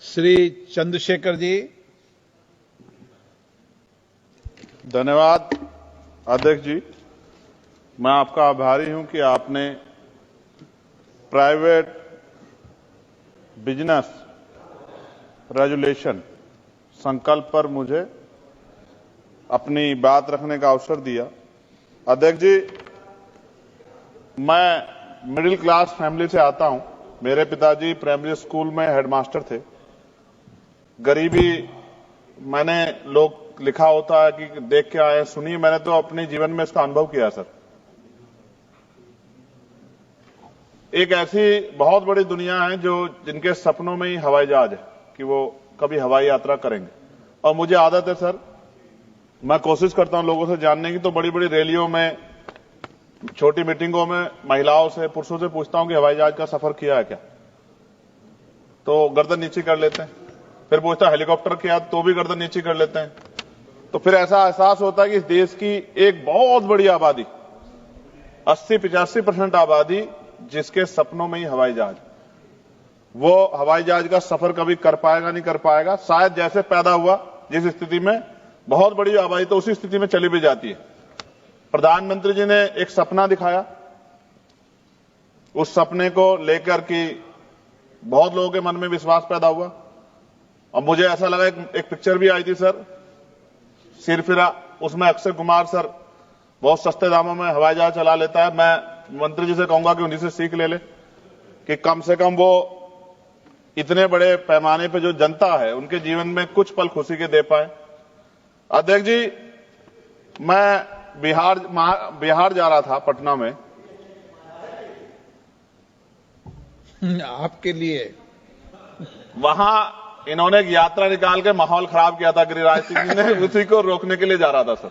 श्री चंद्रशेखर जी। धन्यवाद अध्यक्ष जी। मैं आपका आभारी हूं कि आपने प्राइवेट बिजनेस रेजुलेशन संकल्प पर मुझे अपनी बात रखने का अवसर दिया। अध्यक्ष जी, मैं मिडिल क्लास फैमिली से आता हूं। मेरे पिताजी प्राइमरी स्कूल में हेडमास्टर थे। गरीबी मैंने लोग लिखा होता है कि देख के आए, सुनिए, मैंने तो अपने जीवन में इसका अनुभव किया सर। एक ऐसी बहुत बड़ी दुनिया है जो जिनके सपनों में ही हवाई जहाज है कि वो कभी हवाई यात्रा करेंगे। और मुझे आदत है सर, मैं कोशिश करता हूं लोगों से जानने की, तो बड़ी बड़ी रैलियों में, छोटी मीटिंगों में महिलाओं से, पुरुषों से पूछता हूं कि हवाई जहाज का सफर किया है क्या, तो गर्दन नीचे कर लेते हैं। फिर पूछता हेलीकॉप्टर किया, तो भी गर्दन नीचे कर लेते हैं। तो फिर ऐसा एहसास होता है कि इस देश की एक बहुत बड़ी आबादी, 80-85% आबादी जिसके सपनों में ही हवाई जहाज, वो हवाई जहाज का सफर कभी कर पाएगा नहीं कर पाएगा। शायद जैसे पैदा हुआ जिस स्थिति में, बहुत बड़ी आबादी तो उसी स्थिति में चली भी जाती है। प्रधानमंत्री जी ने एक सपना दिखाया, उस सपने को लेकर के बहुत लोगों के मन में विश्वास पैदा हुआ। और मुझे ऐसा लगा, एक पिक्चर भी आई थी सर, सिरफिरा, उसमें अक्षय कुमार सर बहुत सस्ते दामों में हवाई जहाज चला लेता है। मैं मंत्री जी से कहूंगा कि उन्हीं से सीख ले कि कम से कम वो इतने बड़े पैमाने पे जो जनता है उनके जीवन में कुछ पल खुशी के दे पाए। अध्यक्ष जी, मैं बिहार जा रहा था, पटना में। आपके लिए वहां इन्होंने एक यात्रा निकाल के माहौल खराब किया था गिरिराज सिंह जी ने, उसी को रोकने के लिए जा रहा था सर।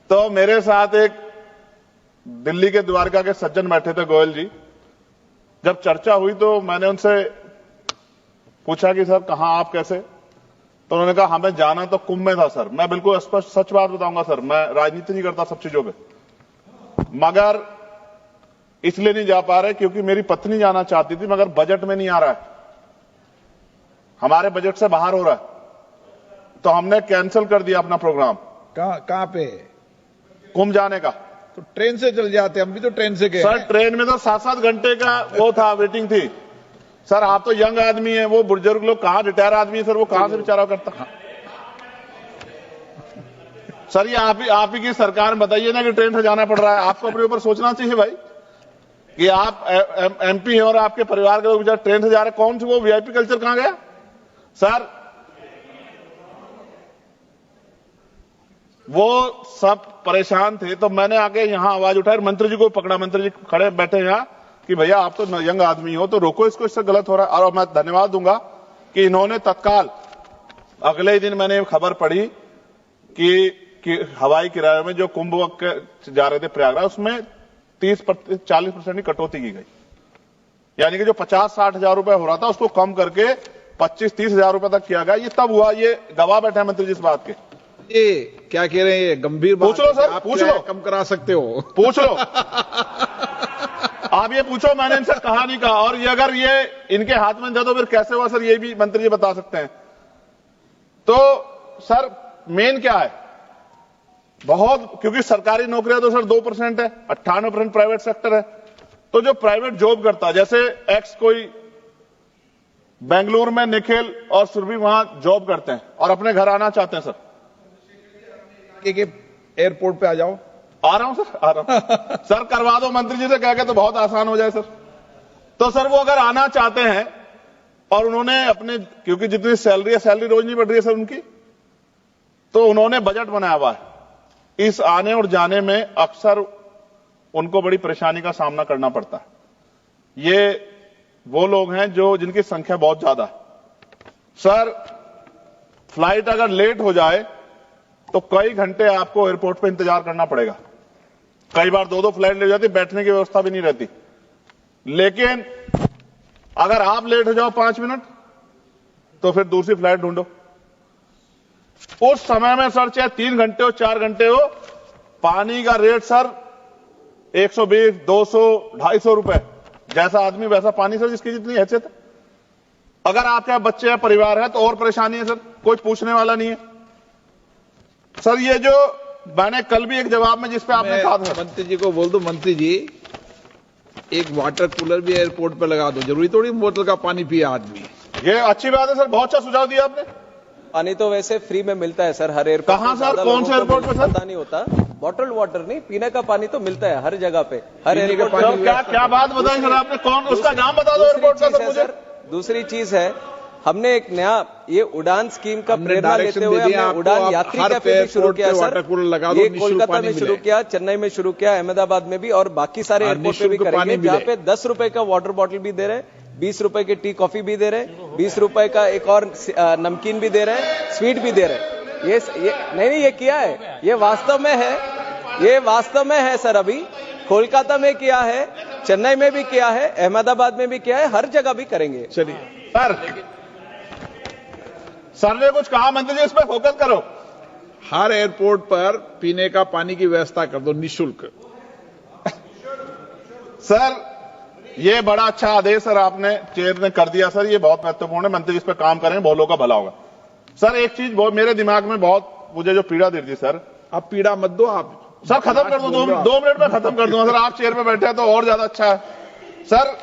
तो मेरे साथ एक दिल्ली के द्वारका के सज्जन बैठे थे, गोयल जी। जब चर्चा हुई तो मैंने उनसे पूछा कि सर कहां आप, कैसे? तो उन्होंने कहा हमें जाना तो कुंभ में था सर। मैं बिल्कुल स्पष्ट सच बात बताऊंगा सर, मैं राजनीति नहीं करता सब चीजों पे, मगर इसलिए नहीं जा पा रहे क्योंकि मेरी पत्नी जाना चाहती थी, मगर बजट में नहीं आ रहा है, हमारे बजट से बाहर हो रहा है। तो हमने कैंसिल कर दिया अपना प्रोग्राम। कहां पे? कुंभ जाने का। तो ट्रेन से चल जाते, हम भी तो ट्रेन से गए सर। ट्रेन में तो 7-7 घंटे का वो था, वेटिंग थी सर। आप तो यंग आदमी है, वो बुजुर्ग लोग कहां, रिटायर आदमी है सर, वो कहां से बेचारा करता। सर ये आप ही की सरकार में बताइए ना कि ट्रेन से जाना पड़ रहा है। आपको अपने ऊपर सोचना चाहिए भाई कि आप एमपी हैं और आपके परिवार के लोग बेचारे ट्रेन से जा रहे। कौन सी वो वीआईपी कल्चर कहां गया सर? वो सब परेशान थे, तो मैंने आके यहां आवाज उठाई, मंत्री जी को पकड़ा। मंत्री जी खड़े बैठे यहां कि भैया आप तो यंग आदमी हो, तो रोको इसको, इससे गलत हो रहा है। और मैं धन्यवाद दूंगा कि इन्होंने तत्काल अगले ही दिन मैंने खबर पढ़ी कि हवाई किराए में जो कुंभ जा रहे थे प्रयागराज, उसमें 30-40% की कटौती की गई। यानी कि जो 50-60 हजार रुपए हो रहा था उसको कम करके 25-30 हजार रुपए तक किया गया। ये तब हुआ, ये गवाह बैठे हैं मंत्री जी इस बात के। ये क्या कह रहे हैं? ये गंभीर बात पूछ लो सर, आप पूछ लो, कम करा सकते हो, पूछ लो। आप ये पूछो, मैंने इनसे कहा नहीं कहा। और ये अगर ये इनके हाथ में था तो फिर कैसे हुआ सर, ये भी मंत्री जी बता सकते हैं। तो सर मेन क्या है, बहुत, क्योंकि सरकारी नौकरियां तो सर 2% है, 98% प्राइवेट सेक्टर है। तो जो प्राइवेट जॉब करता है, जैसे एक्स कोई बेंगलुरु में निखिल और सुरभि वहां जॉब करते हैं और अपने घर आना चाहते हैं सर, एयरपोर्ट पे आ जाओ। आ रहा हूं सर, आ रहा हूं सर, करवा दो मंत्री जी से कह के, तो बहुत आसान हो जाए सर। तो सर वो अगर आना चाहते हैं और उन्होंने अपने, क्योंकि जितनी सैलरी है, सैलरी रोज नहीं बढ़ रही है सर उनकी, तो उन्होंने बजट बनाया हुआ है। इस आने और जाने में अक्सर उनको बड़ी परेशानी का सामना करना पड़ता है। ये वो लोग हैं जो जिनकी संख्या बहुत ज्यादा है सर। फ्लाइट अगर लेट हो जाए तो कई घंटे आपको एयरपोर्ट पे इंतजार करना पड़ेगा। कई बार 2-2 फ्लाइट ले जाती, बैठने की व्यवस्था भी नहीं रहती। लेकिन अगर आप लेट हो जाओ 5 मिनट तो फिर दूसरी फ्लाइट ढूंढो। उस समय में सर चाहे 3 घंटे हो, 4 घंटे हो, पानी का रेट सर 120, 200, 250 रुपए। जैसा आदमी वैसा पानी सर, जिसकी जितनी हैसियत है। अगर आपके बच्चे या परिवार है तो और परेशानी है सर, कोई पूछने वाला नहीं है सर। ये जो मैंने कल भी एक जवाब में जिस पे आपने कहा था, मंत्री जी को बोल दो, मंत्री जी एक वाटर कूलर भी एयरपोर्ट पर लगा दो, जरूरी थोड़ी बोतल का पानी पिए आदमी। ये अच्छी बात है सर, बहुत अच्छा सुझाव दिया आपने। पानी तो वैसे फ्री में मिलता है सर हर एयरपोर्ट। कहां सर, कौन से एयरपोर्ट पर सर? पता नहीं होता, बॉटल्ड वाटर नहीं, पीने का पानी तो मिलता है हर जगह पे, हर एयरपोर्ट तो क्या बात बताई सर आपने, कौन उसका नाम बता दो एयरपोर्ट का सर मुझे। दूसरी चीज है, हमने एक नया ये उड़ान स्कीम का प्रेरणा लेते हुए हमने उड़ान यात्री कैफे भी शुरू किया सर। ये कोलकाता में शुरू किया, चेन्नई में शुरू किया, अहमदाबाद में भी, और बाकी सारे एयरपोर्ट पे भी करेंगे, जहाँ पे 10 रुपए का वाटर बॉटल भी दे रहे, 20 रुपए की टी कॉफी भी दे रहे, 20 रुपए का एक और नमकीन भी दे रहे, स्वीट भी दे रहे। ये नहीं ये किया है, ये वास्तव में है, ये वास्तव में है सर। अभी कोलकाता में किया है, चेन्नई में भी किया है, अहमदाबाद में भी किया है, हर जगह भी करेंगे। चलिए सर ने कुछ कहा, मंत्री जी इस पर फोकस करो। हर एयरपोर्ट पर पीने का पानी की व्यवस्था कर दो निःशुल्क। सर ये बड़ा अच्छा आदेश सर आपने चेयर ने कर दिया सर, ये बहुत महत्वपूर्ण है, मंत्री इस पर काम करें, बहुत लोगों का भला होगा। सर एक चीज मेरे दिमाग में बहुत मुझे जो पीड़ा दे रही थी सर, अब पीड़ा मत दो आप सर, खत्म कर दो, 2 मिनट में खत्म कर दूंगा सर, आप चेयर पे बैठे हैं तो और ज्यादा अच्छा है सर।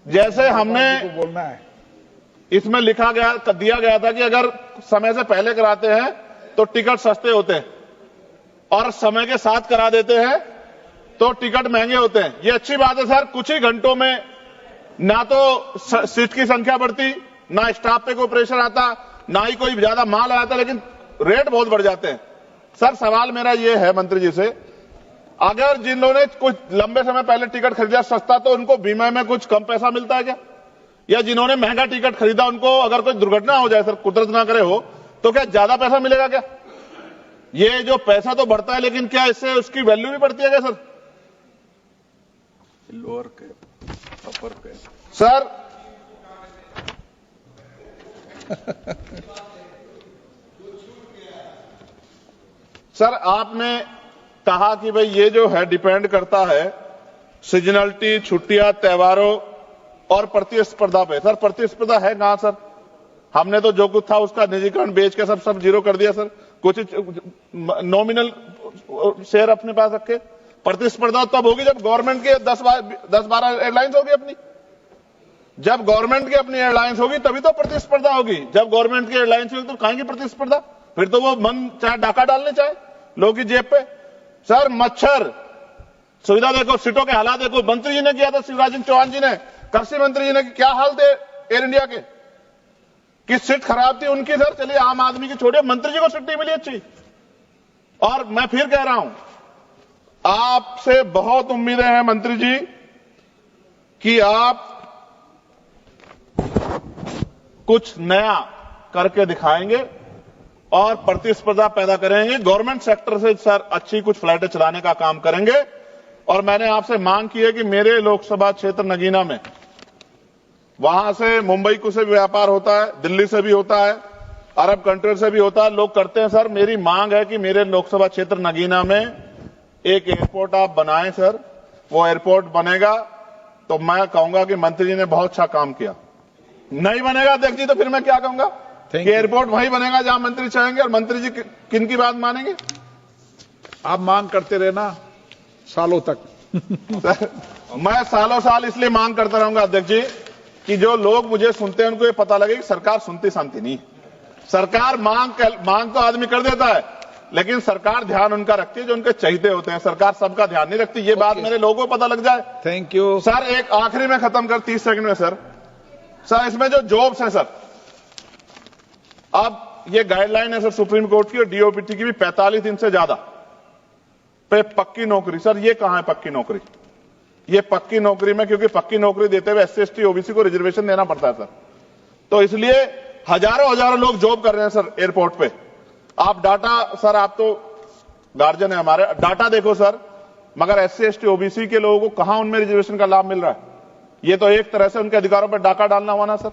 जैसे हमने बोलना है, इसमें दिया गया था कि अगर समय से पहले कराते हैं तो टिकट सस्ते होते हैं, और समय के साथ करा देते हैं तो टिकट महंगे होते हैं। ये अच्छी बात है सर, कुछ ही घंटों में ना तो सीट की संख्या बढ़ती, ना स्टाफ पे कोई प्रेशर आता, ना ही कोई ज्यादा माल आता, लेकिन रेट बहुत बढ़ जाते हैं। सर सवाल मेरा ये है मंत्री जी से, अगर जिन लोगों ने कुछ लंबे समय पहले टिकट खरीदा सस्ता, तो उनको बीमा में कुछ कम पैसा मिलता है क्या? या जिन्होंने महंगा टिकट खरीदा उनको अगर कोई दुर्घटना हो जाए सर, कुदरत ना करे हो, तो क्या ज्यादा पैसा मिलेगा क्या? ये जो पैसा तो बढ़ता है, लेकिन क्या इससे उसकी वैल्यू भी बढ़ती है क्या sir? Lower cap, upper cap sir sir आपने कहा कि भाई ये जो है डिपेंड करता है सीजनलिटी, छुट्टियां, त्योहारों और प्रतिस्पर्धा पे। सर प्रतिस्पर्धा है कहां सर? हमने तो जो कुछ था उसका निजीकरण बेच के सब जीरो कर दिया सर, कुछ नॉमिनल शेयर अपने पास रखे। प्रतिस्पर्धा तब होगी जब गवर्नमेंट के 10-12 एयरलाइंस होगी अपनी, जब गवर्नमेंट की अपनी एयरलाइंस होगी तभी तो प्रतिस्पर्धा होगी। जब गवर्नमेंट की एयरलाइंस होगी तो कहां की प्रतिस्पर्धा? फिर तो वो मन चाहे डाका डालने चाहे लोगों की जेब पे। सर मच्छर सुविधा देखो, सीटों के हालात देखो, मंत्री जी ने किया था, शिवराज सिंह चौहान जी ने, कृषि मंत्री जी ने, क्या हाल थे एयर इंडिया के, कि सीट खराब थी उनकी सर। चलिए आम आदमी की छोड़िए, मंत्री जी को सीट नहीं मिली अच्छी। और मैं फिर कह रहा हूं, आपसे बहुत उम्मीदें हैं मंत्री जी कि आप कुछ नया करके दिखाएंगे और प्रतिस्पर्धा पैदा करेंगे। गवर्नमेंट सेक्टर से सर अच्छी कुछ फ्लाइटें चलाने का काम करेंगे। और मैंने आपसे मांग की है कि मेरे लोकसभा क्षेत्र नगीना में, वहां से मुंबई को से भी व्यापार होता है, दिल्ली से भी होता है, अरब कंट्री से भी होता है, लोग करते हैं सर। मेरी मांग है कि मेरे लोकसभा क्षेत्र नगीना में एक एयरपोर्ट आप बनाएं सर। वो एयरपोर्ट बनेगा तो मैं कहूंगा कि मंत्री जी ने बहुत अच्छा काम किया। नहीं बनेगा अध्यक्ष जी तो फिर मैं क्या कहूंगा कि एयरपोर्ट वहीं बनेगा जहां मंत्री चाहेंगे। और मंत्री जी किन की बात मानेंगे? आप मांग करते रहना सालों तक। मैं सालों साल इसलिए मांग करता रहूंगा अध्यक्ष जी कि जो लोग मुझे सुनते हैं उनको ये पता लगे कि सरकार सुनती शांति नहीं। सरकार मांग तो आदमी कर देता है, लेकिन सरकार ध्यान उनका रखती है जो उनके चहीते होते हैं। सरकार सबका ध्यान नहीं रखती, ये बात मेरे लोगों को पता लग जाए। Thank you sir. एक आखिरी में खत्म कर 30 सेकंड में सर, इसमें जो जॉब्स है सर, अब ये गाइडलाइन है सर सुप्रीम कोर्ट की और डीओपीटी की भी, 45 दिन से ज्यादा पे पक्की नौकरी। सर ये कहां है पक्की नौकरी? ये पक्की नौकरी में, क्योंकि पक्की नौकरी देते हुए SC ST OBC को रिजर्वेशन देना पड़ता है सर, तो इसलिए हजारों लोग जॉब कर रहे हैं सर एयरपोर्ट पे। आप डाटा सर, आप तो गार्जियन है हमारे, डाटा देखो सर, मगर SC ST OBC के लोगों को कहां उनमें रिजर्वेशन का लाभ मिल रहा है? ये तो एक तरह से उनके अधिकारों पर डाका डालना हुआ ना सर।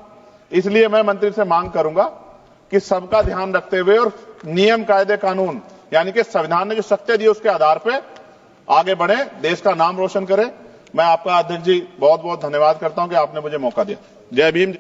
इसलिए मैं मंत्री से मांग करूंगा कि सबका ध्यान रखते हुए और नियम, कायदे, कानून, यानी कि संविधान ने जो शक्ति दी उसके आधार पर आगे बढ़े, देश का नाम रोशन करें। मैं आपका अध्यक्ष जी बहुत बहुत धन्यवाद करता हूं कि आपने मुझे मौका दिया। जय भीम।